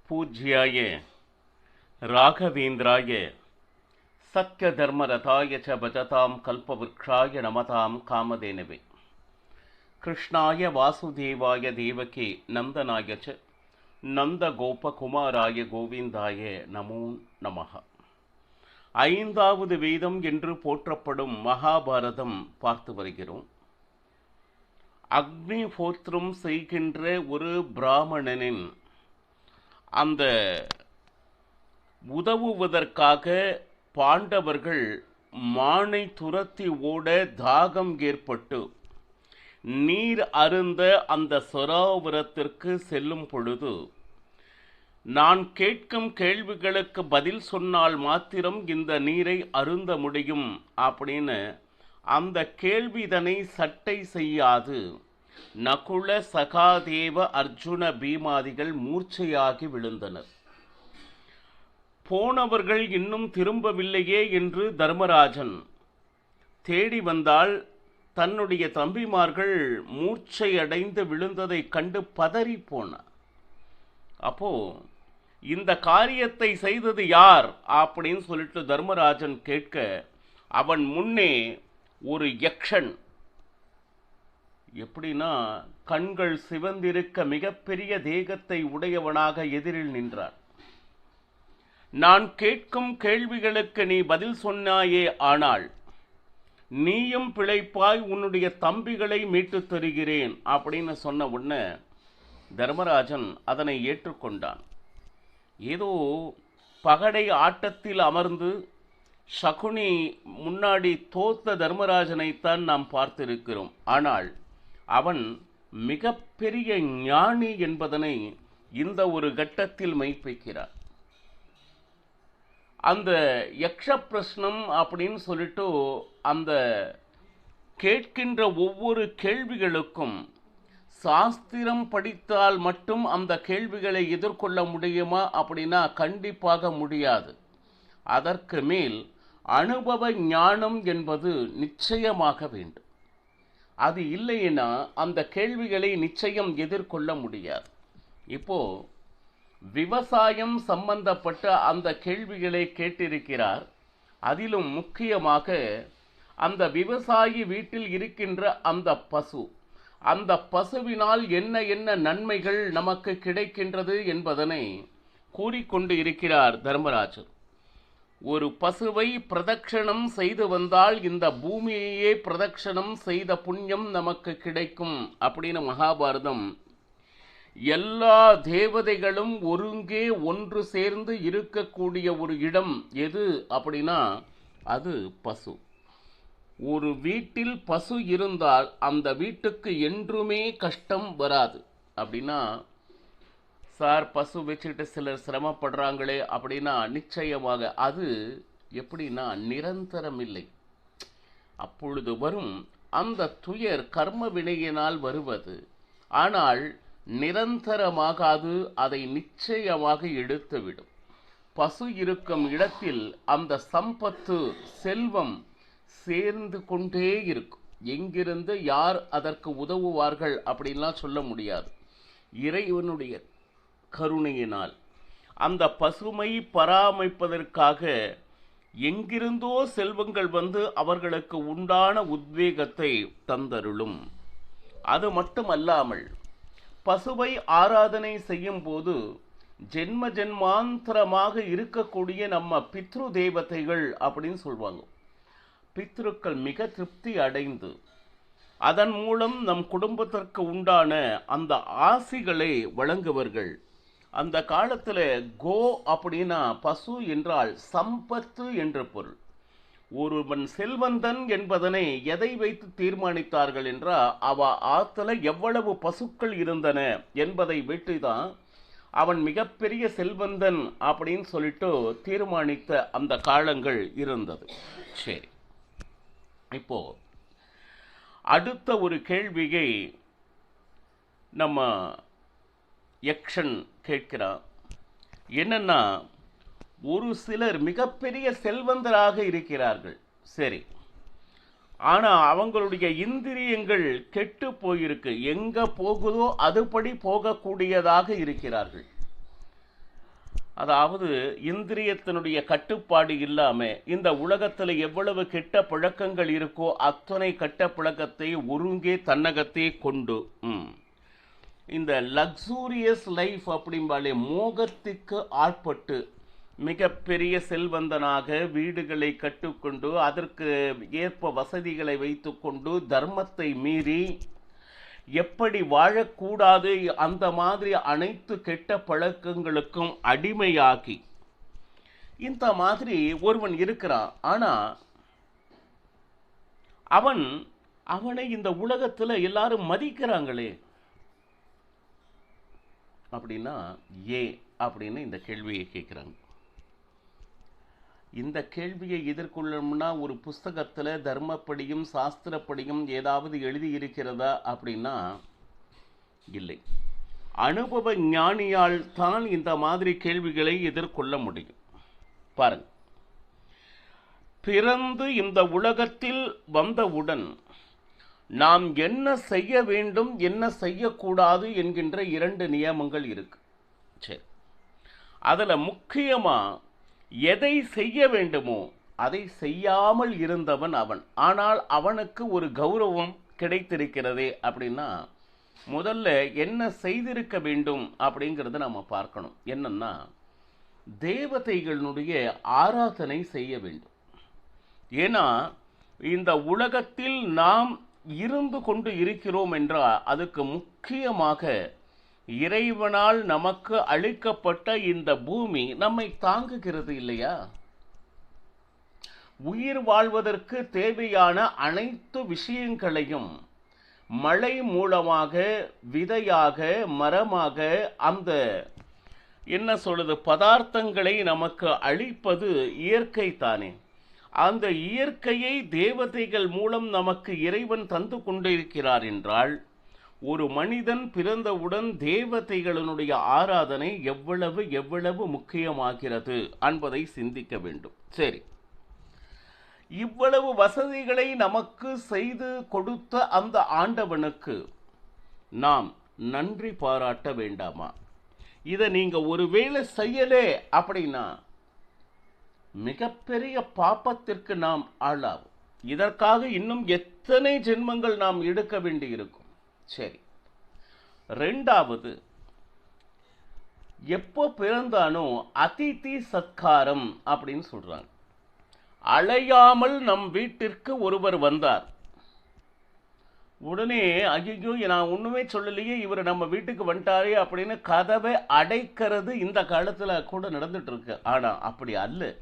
பூஜ்யாய ராகவேந்திராய சத்ய தர்மரதாய ச பஜதாம் கல்பவ்ருக்ஷாய நமதாம் காமதேனவே. கிருஷ்ணாய வாசுதேவாய தேவகி நந்தனாய ச நந்தகோபகுமாராய கோவிந்தாய நமோ நமஹ. ஐந்தாவது வேதம் என்று போற்றப்படும் மகாபாரதம் பார்த்து வருகிறோம். அக்னி ஹோத்திரம் செய்கின்ற ஒரு பிராமணனின் அந்த உதவுவதற்காக பாண்டவர்கள் மானை துரத்தி ஓட தாகம் ஏற்பட்டு நீர் அருந்த அந்த சரோவரத்திற்கு செல்லும் பொழுது, நான் கேட்கும் கேள்விகளுக்கு பதில் சொன்னால் மாத்திரம் இந்த நீரை அருந்த முடியும் அப்படின்னு அந்த கேள்விதனை சட்டை செய்யாது நகுல சகாதேவ அர்ஜுன பீமாதிகள் மூர்ச்சையாகி விழுந்தனர். போனவர்கள் இன்னும் திரும்பவில்லையே என்று தர்மராஜன் தேடி வந்தால் தன்னுடைய தம்பிமார்கள் மூர்ச்சையடைந்து விழுந்ததை கண்டு பதறி போனார். அப்போ இந்த காரியத்தை செய்தது யார் அப்படின்னு சொல்லிட்டு தர்மராஜன் கேட்க, அவன் முன்னே ஒரு யக்ஷன், எப்படின்னா கண்கள் சிவந்திருக்க மிகப்பெரிய தேகத்தை உடையவனாக எதிரில் நின்றான். நான் கேட்கும் கேள்விகளுக்கு நீ பதில் சொன்னாயே, ஆனால் நீயும் பிழைப்பாய், உன்னுடைய தம்பிகளை மீட்டு தருகிறேன் அப்படின்னு சொன்ன உடனே தர்மராஜன் அதனை ஏற்றுக்கொண்டான். ஏதோ பகடை ஆட்டத்தில் அமர்ந்து சகுனி முன்னாடி தோத்த தர்மராஜனைத்தான் நாம் பார்த்திருக்கிறோம். ஆனால் அவன் மிகப்பெரிய ஞானி என்பதனை இந்த ஒரு கட்டத்தில் மெய்ப்பிக்கிறார். அந்த யக்ஷ பிரஷ்னம் அப்படின்னு சொல்லிட்டு அந்த கேட்கின்ற ஒவ்வொரு கேள்விகளுக்கும் சாஸ்திரம் படித்தால் மட்டும் அந்த கேள்விகளை எதிர்கொள்ள முடியுமா அப்படின்னா கண்டிப்பாக முடியாது. அதற்கு மேல் அனுபவ ஞானம் என்பது நிச்சயமாக வேண்டும். அது இல்லைன்னா அந்த கேள்விகளை நிச்சயம் எதிர்கொள்ள முடியாது. இப்போ விவசாயம் சம்பந்தப்பட்ட அந்த கேள்விகளை கேட்டிருக்கிறார். அதிலும் முக்கியமாக அந்த விவசாயி வீட்டில் இருக்கின்ற அந்த பசு, அந்த பசுவினால் என்ன என்ன நன்மைகள் நமக்கு கிடைக்கின்றது என்பதனை கூறிக்கொண்டு இருக்கிறார் தர்மராஜர். ஒரு பசுவை பிரதட்சணம் செய்து வந்தால் இந்த பூமியையே பிரதட்சணம் செய்த புண்ணியம் நமக்கு கிடைக்கும் அப்படின்னு மகாபாரதம். எல்லா தேவதைகளும் ஒருங்கே ஒன்று சேர்ந்து இருக்கக்கூடிய ஒரு இடம் எது அப்படின்னா அது பசு. ஒரு வீட்டில் பசு இருந்தால் அந்த வீட்டுக்கு என்றுமே கஷ்டம் வராது. அப்படின்னா சார் பசு வச்சுக்கிட்டு சிலர் சிரமப்படுறாங்களே அப்படின்னா நிச்சயமாக அது எப்படின்னா நிரந்தரம் இல்லை. அப்பொழுது வரும் அந்த துயர் கர்ம வினையினால் வருவது. ஆனால் நிரந்தரமாகாது, அதை நிச்சயமாக எடுத்துவிடும். பசு இருக்கும் இடத்தில் அந்த சம்பத்து செல்வம் சேர்ந்து கொண்டே இருக்கும். எங்கிருந்து யார் அதற்கு உதவுவார்கள் அப்படின்லாம் சொல்ல முடியாது. இறைவனுடைய கருணையினால் அந்த பசுமை பராமரிப்பதற்காக எங்கிருந்தோ செல்வங்கள் வந்து அவர்களுக்கு உண்டான உத்வேகத்தை தந்தருளும். அது மட்டுமல்லாமல் பசுவை ஆராதனை செய்யும் போது ஜென்ம ஜென்மாந்தரமாக இருக்கக்கூடிய நம்ம பித்ரு தேவதைகள் அப்படின்னு சொல்லுவாங்க. பித்ருக்கள் மிக திருப்தி அடைந்து அதன் மூலம் நம் குடும்பத்திற்கு உண்டான அந்த ஆசிகளை வழங்குவர்கள். அந்த காலத்தில் கோ அப்படின்னா பசு என்றால் சம்பத்து என்ற பொருள். ஒருவன் செல்வந்தன் என்பதனை எதை வைத்து தீர்மானித்தார்கள் என்றால் அவ ஆத்துல எவ்வளவு பசுக்கள் இருந்தன என்பதை வைத்துதான் அவன் மிகப்பெரிய செல்வந்தன் அப்படின்னு சொல்லிட்டு தீர்மானித்த அந்த காலங்கள் இருந்தது. சரி, இப்போ அடுத்த ஒரு கேள்வியை நம்ம யக்ஷன் கேட்கிறான். என்னன்னா, ஒரு சிலர் மிகப்பெரிய செல்வந்தராக இருக்கிறார்கள், சரி, ஆனா அவங்களுடைய இந்திரியங்கள் கெட்டு போயிருக்கு. எங்க போகுதோ அதுபடி போகக்கூடியதாக இருக்கிறார்கள். அதாவது இந்திரியத்தினுடைய கட்டுப்பாடு இல்லாம இந்த உலகத்துல எவ்வளவு கெட்ட பழக்கங்கள் இருக்கோ அத்தனை கெட்ட பழக்கத்தை ஒருங்கே தன்னகத்தே கொண்டு இந்த லக்ஸூரியஸ் லைஃப் அப்படிம்பாலே மோகத்துக்கு ஆட்பட்டு மிகப்பெரிய செல்வந்தனாக வீடுகளை கட்டுக்கொண்டு அதற்கு ஏற்ப வசதிகளை வைத்துக்கொண்டு தர்மத்தை மீறி எப்படி வாழக்கூடாது அந்த மாதிரி அனைத்து கெட்ட பழக்கங்களுக்கும் அடிமையாகி இந்த மாதிரி ஒருவன் இருக்கிறான். ஆனா அவனை இந்த உலகத்துல எல்லாரும் மதிக்கிறாங்களே அப்படின்னா அப்படின்னு இந்த கேள்வியை கேட்கிறாங்க. இந்த கேள்வியை எதிர்கொள்ளணும்னா ஒரு புஸ்தகத்தில் தர்மப்படியும் சாஸ்திரப்படியும் ஏதாவது எழுதி இருக்கிறதா அப்படின்னா இல்லை. அனுபவ ஞானியால் தான் இந்த மாதிரி கேள்விகளை எதிர்கொள்ள முடியும். பாருங்க, பிறந்து இந்த உலகத்தில் வந்தவுடன் நாம் என்ன செய்ய வேண்டும் என்ன செய்யக்கூடாது என்கின்ற 2 நியமங்கள் இருக்கு. சரி, அதில் முக்கியமாக எதை செய்ய வேண்டுமோ அதை செய்யாமல் இருந்தவன் அவன். ஆனால் அவனுக்கு ஒரு கௌரவம் கிடைத்திருக்கிறதே அப்படின்னா முதல்ல என்ன செய்திருக்க வேண்டும் அப்படிங்கிறத நம்ம பார்க்கணும். என்னன்னா தேவதைகளுடைய ஆராதனை செய்ய வேண்டும். ஏன்னா இந்த உலகத்தில் நாம் இருந்து கொண்டு இருக்கிறோம் என்றால் அதுக்கு முக்கியமாக இறைவனால் நமக்கு அளிக்கப்பட்ட இந்த பூமி நம்மை தாங்குகிறது இல்லையா? உயிர் வாழ்வதற்கு தேவையான அனைத்து விஷயங்களையும் மழை மூலமாக விதையாக மரமாக அந்த என்ன சொல்றது பதார்த்தங்களை நமக்கு அளிப்பது இயற்கை தானே. அந்த இயற்கையை தேவதைகள் மூலம் நமக்கு இறைவன் தந்து கொண்டிருக்கிறார் என்றால் ஒரு மனிதன் பிறந்தவுடன் தேவதைகளினுடைய ஆராதனை எவ்வளவு எவ்வளவு முக்கியமாகிறது என்பதை சிந்திக்க வேண்டும். சரி, இவ்வளவு வசதிகளை நமக்கு செய்து கொடுத்த அந்த ஆண்டவனுக்கு நாம் நன்றி பாராட்ட வேண்டாமா? இதை நீங்க ஒருவேளை செய்யலே அப்படின்னா மிகப்பெரிய பாப்பத்திற்கு நாம் ஆளாகும். இதற்காக இன்னும் எத்தனை ஜென்மங்கள் நாம் எடுக்க வேண்டி இருக்கும். சரி, 2வது, எப்போ பிறந்தானோ அதிதி சத்காரம் அப்படின்னு சொல்றாங்க. அழையாமல் நம் வீட்டிற்கு ஒருவர் வந்தார். உடனே ஐயோ நான் ஒண்ணுமே சொல்லலையே இவர் நம்ம வீட்டுக்கு வந்துட்டாரே அப்படின்னு கதவை அடைக்கிறது இந்த காலத்துல கூட நடந்துட்டு இருக்கு. ஆனா அப்படி அல்ல.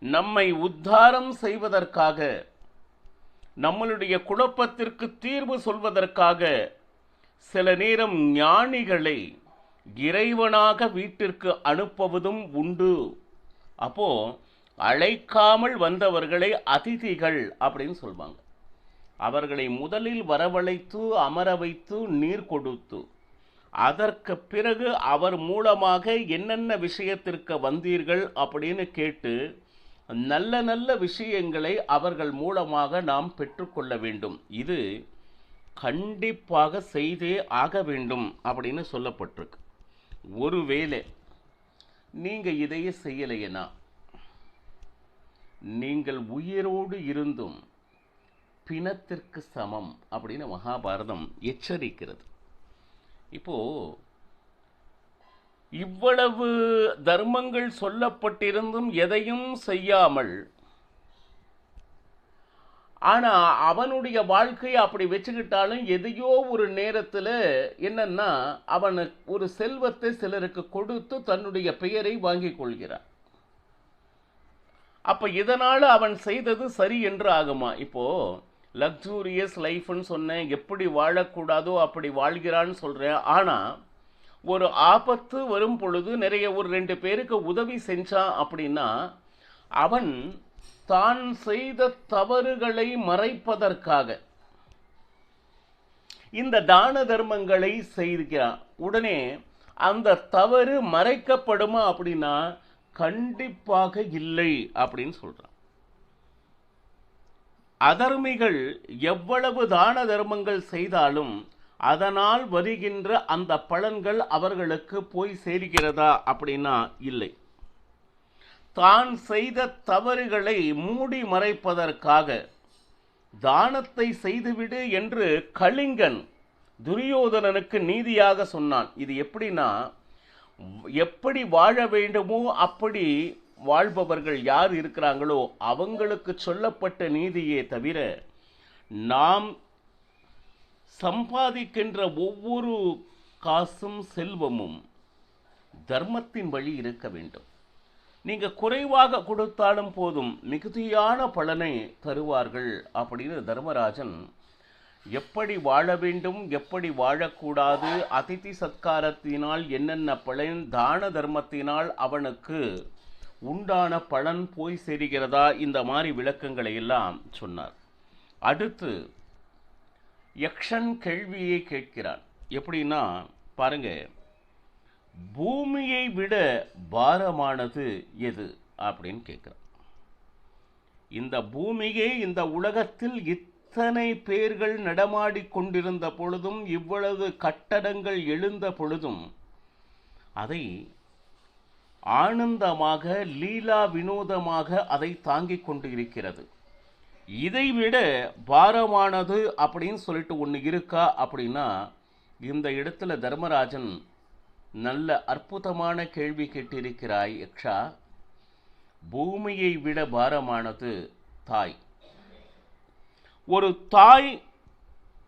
நம்மை உத்தாரம் செய்வதற்காக நம்மளுடைய குழப்பத்திற்கு தீர்வு சொல்வதற்காக சில நேரம் ஞானிகளை இறைவனாக வீட்டிற்கு அனுப்புவதும் உண்டு. அப்போ அழைக்காமல் வந்தவர்களை அதிதிகள் அப்படின்னு சொல்வாங்க. அவர்களை முதலில் வரவழைத்து அமர வைத்து நீர் கொடுத்து அதற்கு பிறகு அவர் மூலமாக என்னென்ன விஷயத்திற்கு வந்தீர்கள் அப்படின்னு கேட்டு நல்ல நல்ல விஷயங்களை அவர்கள் மூலமாக நாம் பெற்றுக்கொள்ள வேண்டும். இது கண்டிப்பாக செய்தே ஆக வேண்டும் அப்படின்னு சொல்லப்பட்டிருக்கு. ஒருவேளை நீங்க இதையே செய்யலையேனா நீங்கள் உயிரோடு இருந்தும் பிணத்திற்கு சமம் அப்படின்னு மகாபாரதம் எச்சரிக்கிறது. இப்போ இவ்வளவு தர்மங்கள் சொல்லப்பட்டிருந்தும் எதையும் செய்யாமல் ஆனா அவனுடைய வாழ்க்கையை அப்படி வச்சுக்கிட்டாலும் எதையோ ஒரு நேரத்துல என்னன்னா அவனுக்கு ஒரு செல்வத்தை சிலருக்கு கொடுத்து தன்னுடைய பெயரை வாங்கிக் கொள்கிறான். அப்ப இதனால அவன் செய்தது சரி என்று ஆகுமா? இப்போ லக்ஸூரியஸ் லைஃப்னு சொன்னேன், எப்படி வாழக்கூடாதோ அப்படி வாழ்கிறான்னு சொல்றேன். ஆனா ஒரு ஆபத்து வரும் பொழுது நிறைய ஒரு 2 பேருக்கு உதவி செஞ்சான் அப்படின்னா அவன் தான் செய்த தவறுகளை மறைப்பதற்காக இந்த தான தர்மங்களை செய்கிறான். உடனே அந்த தவறு மறைக்கப்படுமா அப்படின்னா கண்டிப்பாக இல்லை அப்படின்னு சொல்றான். அதர்மிகள் எவ்வளவு தான தர்மங்கள் செய்தாலும் அதனால் வருகின்ற அந்த பலன்கள் அவர்களுக்கு போய் சேர்கிறதா அப்படின்னா இல்லை. தான் செய்த தவறுகளை மூடி மறைப்பதற்காக தானத்தை செய்துவிடு என்று கலிங்கன் துரியோதனனுக்கு நீதியாக சொன்னான். இது எப்படின்னா, எப்படி வாழ வேண்டுமோ அப்படி வாழ்பவர்கள் யார் இருக்கிறாங்களோ அவங்களுக்கு சொல்லப்பட்ட நீதியே தவிர, நாம் சம்பாதிக்கின்ற ஒவ்வொரு காசும் செல்வமும் தர்மத்தின் வழி இருக்க வேண்டும். நீங்க குறைவாக கொடுத்தாலும் போதும், மிகுதியான பலனை தருவார்கள் அப்படின்னு தர்மராஜன் எப்படி வாழ வேண்டும், எப்படி வாழக்கூடாது, அதிதி சத்காரத்தினால் என்னென்ன பலன், தான தர்மத்தினால் அவனுக்கு உண்டான பலன் போய் சேர்கிறதா, இந்த மாதிரி விளக்கங்களை எல்லாம் சொன்னார். அடுத்து யக்ஷன் கேள்வியை கேட்கிறான். எப்படின்னா பாருங்க, பூமியை விட பாரமானது எது அப்படின்னு கேட்கிறான். இந்த பூமியை, இந்த உலகத்தில் இத்தனை பேர்கள் நடமாடி கொண்டிருந்த பொழுதும், இவ்வளவு கட்டடங்கள் எழுந்த பொழுதும் அதை ஆனந்தமாக லீலா வினோதமாக அதை தாங்கிக் கொண்டு இருக்கிறது. இதைவிட பாரமானது அப்படின்னு சொல்லிட்டு ஒன்று இருக்கா அப்படின்னா, இந்த இடத்துல தர்மராஜன் நல்ல அற்புதமான கேள்வி கேட்டிருக்கிறாய் யக்ஷா. பூமியை விட பாரமானது தாய். ஒரு தாய்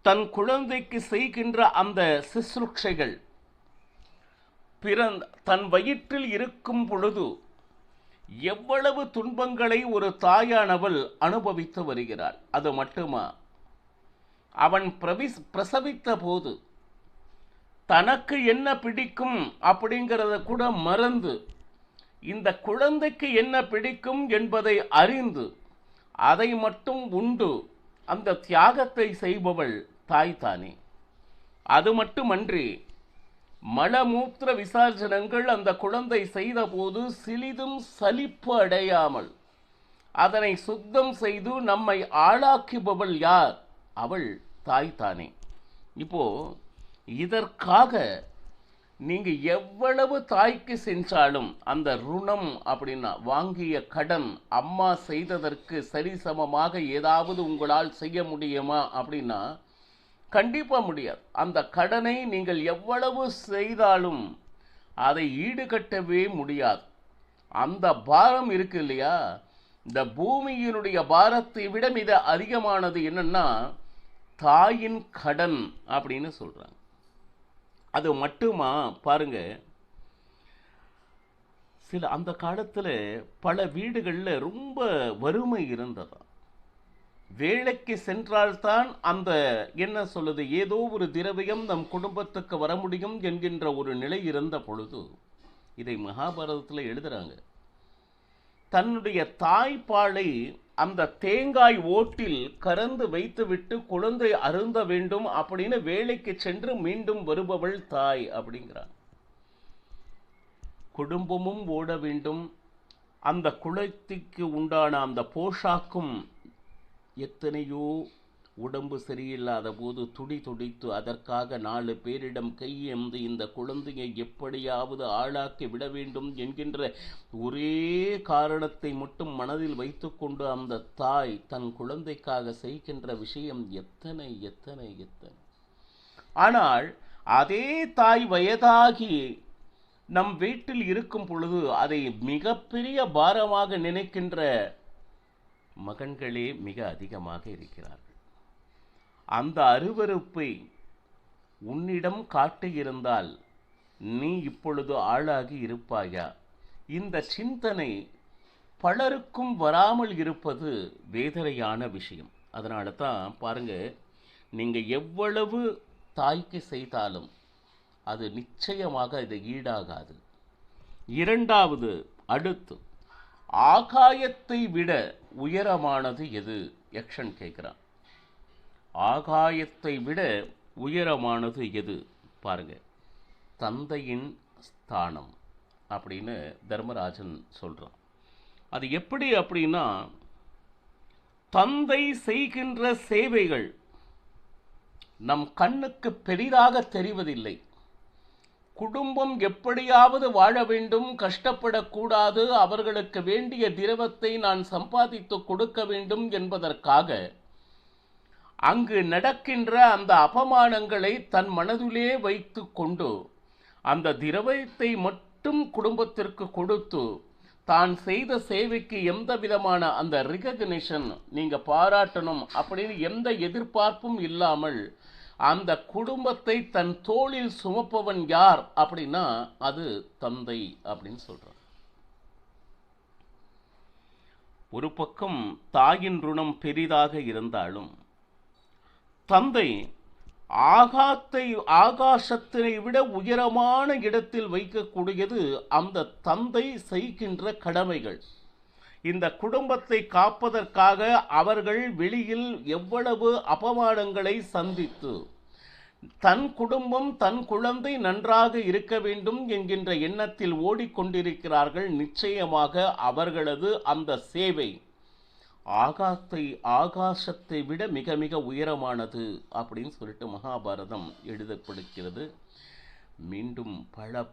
தன் குழந்தைக்கு செய்கின்ற அந்த சிசுருட்சைகள், தன் வயிற்றில் இருக்கும் பொழுது எவ்வளவு துன்பங்களை ஒரு தாயானவள் அனுபவித்து வருகிறாள். அது மட்டுமா, அவன் பிரசவித்த போது தனக்கு என்ன பிடிக்கும் அப்படிங்கிறத கூட மறந்து, இந்த குழந்தைக்கு என்ன பிடிக்கும் என்பதை அறிந்து அதை மட்டும் உண்டு அந்த தியாகத்தை செய்பவள் தாய் தானே. அது மட்டுமன்றி, மலமூத்திர விசர்ஜனங்கள் அந்த குழந்தை செய்த போது சிறிதும் சலிப்பு அடையாமல் அதனை சுத்தம் செய்து நம்மை ஆளாக்குபவள் யார்? அவள் தாய் தானே. இப்போ இதற்காக நீங்க எவ்வளவு தாய்க்கு செஞ்சாலும் அந்த ருணம் அப்படின்னா வாங்கிய கடன், அம்மா செய்ததற்கு சரிசமமாக ஏதாவது உங்களால் செய்ய முடியுமா அப்படின்னா கண்டிப்பா முடியாது. அந்த கடனை நீங்கள் எவ்வளவு செய்தாலும் அதை ஈடுகட்டவே முடியாது. அந்த பாரம் இருக்கு இல்லையா, இந்த பூமியினுடைய பாரத்தை விட மிக அதிகமானது என்னன்னா தாயின் கடன் அப்படின்னு சொல்றாங்க. அது மட்டுமா பாருங்க, சில அந்த காலத்துல பல வீடுகளில் ரொம்ப வறுமை இருந்ததா. வேலைக்கு சென்றால்தான் அந்த என்ன சொல்லுது, ஏதோ ஒரு திரவியம் நம் குடும்பத்துக்கு வர முடியும் என்கின்ற ஒரு நிலை இருந்த பொழுது, இதை மகாபாரதத்தில் எழுதுறாங்க. தன்னுடைய தாய்ப்பாலை அந்த தேங்காய் ஓட்டில் கறந்து வைத்துவிட்டு குழந்தை அருந்த வேண்டும் அப்படின்னு வேலைக்கு சென்று மீண்டும் வருபவள் தாய் அப்படிங்கிறார். குடும்பமும் ஓட வேண்டும், அந்த குழந்தைக்கு உண்டான அந்த போஷாக்கும். எத்தனையோ உடம்பு சரியில்லாத போது துடி துடித்து அதற்காக 4 பேரிடம் கையேந்து இந்த குழந்தையை எப்படியாவது ஆளாக்கி விட வேண்டும் என்கின்ற ஒரே காரணத்தை மட்டும் மனதில் வைத்துக்கொண்டு அந்த தாய் தன் குழந்தைக்காக செய்கின்ற விஷயம் எத்தனை எத்தனை எத்தனை. ஆனால் அதே தாய் வயதாகி நம் வீட்டில் இருக்கும் பொழுது அதை மிகப்பெரிய பாரமாக நினைக்கின்ற மகன்களே மிக அதிகமாக இருக்கிறார்கள். அந்த அருவருப்பை உன்னிடம் காட்டியிருந்தால் நீ இப்பொழுது ஆளாகி இருப்பாயா? இந்த சிந்தனை பலருக்கும் வராமல் இருப்பது வேதனையான விஷயம். அதனால தான் பாருங்க, நீங்க எவ்வளவு தாய்க்கு செய்தாலும் அது நிச்சயமாக இது ஈடாகாது. இரண்டாவது, அடுத்து ஆகாயத்தை விட உயரமானது எது? யக்ஷன் கேட்கிறான். ஆகாயத்தை விட உயரமானது எது? பாருங்க, தந்தையின் ஸ்தானம் அப்படின்னு தர்மராஜன் சொல்றான். அது எப்படி அப்படின்னா, தந்தை செய்கின்ற சேவைகள் நம் கண்ணுக்கு பெரிதாக தெரிவதில்லை. குடும்பம் எப்படியாவது வாழ வேண்டும், கஷ்டப்படக்கூடாது, அவர்களுக்கு வேண்டிய திரவத்தை நான் சம்பாதித்து கொடுக்க வேண்டும் என்பதற்காக அங்கு நடக்கின்ற அந்த அபமானங்களை தன் மனதிலே வைத்து கொண்டு அந்த திரவத்தை மட்டும் குடும்பத்திற்கு கொடுத்து தான் செய்த சேவைக்கு எந்த விதமான அந்த ரிகக்னிஷன், நீங்க பாராட்டணும் அப்படின்னு எந்த எதிர்பார்ப்பும் இல்லாமல் அந்த குடும்பத்தை தன் தோளில் சுமப்பவன் யார் அப்படின்னா அது தந்தை அப்படின்னு சொல்றார். ஒரு பக்கம் தாயின் ருணம் பெரிதாக இருந்தாலும் தந்தை ஆகாசத்தை விட உயரமான இடத்தில் வைக்கக்கூடியது அந்த தந்தை செய்கின்ற கடமைகள். இந்த குடும்பத்தை காப்பதற்காக அவர்கள் வெளியில் எவ்வளவு அபமானங்களை சந்தித்து தன் குடும்பம் தன் குழந்தை நன்றாக இருக்க வேண்டும் என்கின்ற எண்ணத்தில் ஓடிக்கொண்டிருக்கிறார்கள். நிச்சயமாக அவர்களது அந்த சேவை ஆகாசத்தை விட மிக மிக உயரமானது அப்படின்னு சொல்லிட்டு மகாபாரதம் எழுதப்படுகிறது. மீண்டும்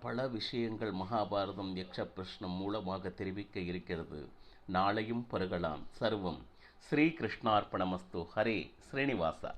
பல விஷயங்கள் மகாபாரதம் யக்ஷ பிரஷ்னம் மூலமாக தெரிவிக்க இருக்கிறது. நாளையும் பருகலாம். சர்வம் ஸ்ரீ கிருஷ்ணார்ப்பணமஸ்து. ஹரே ஸ்ரீனிவாசா.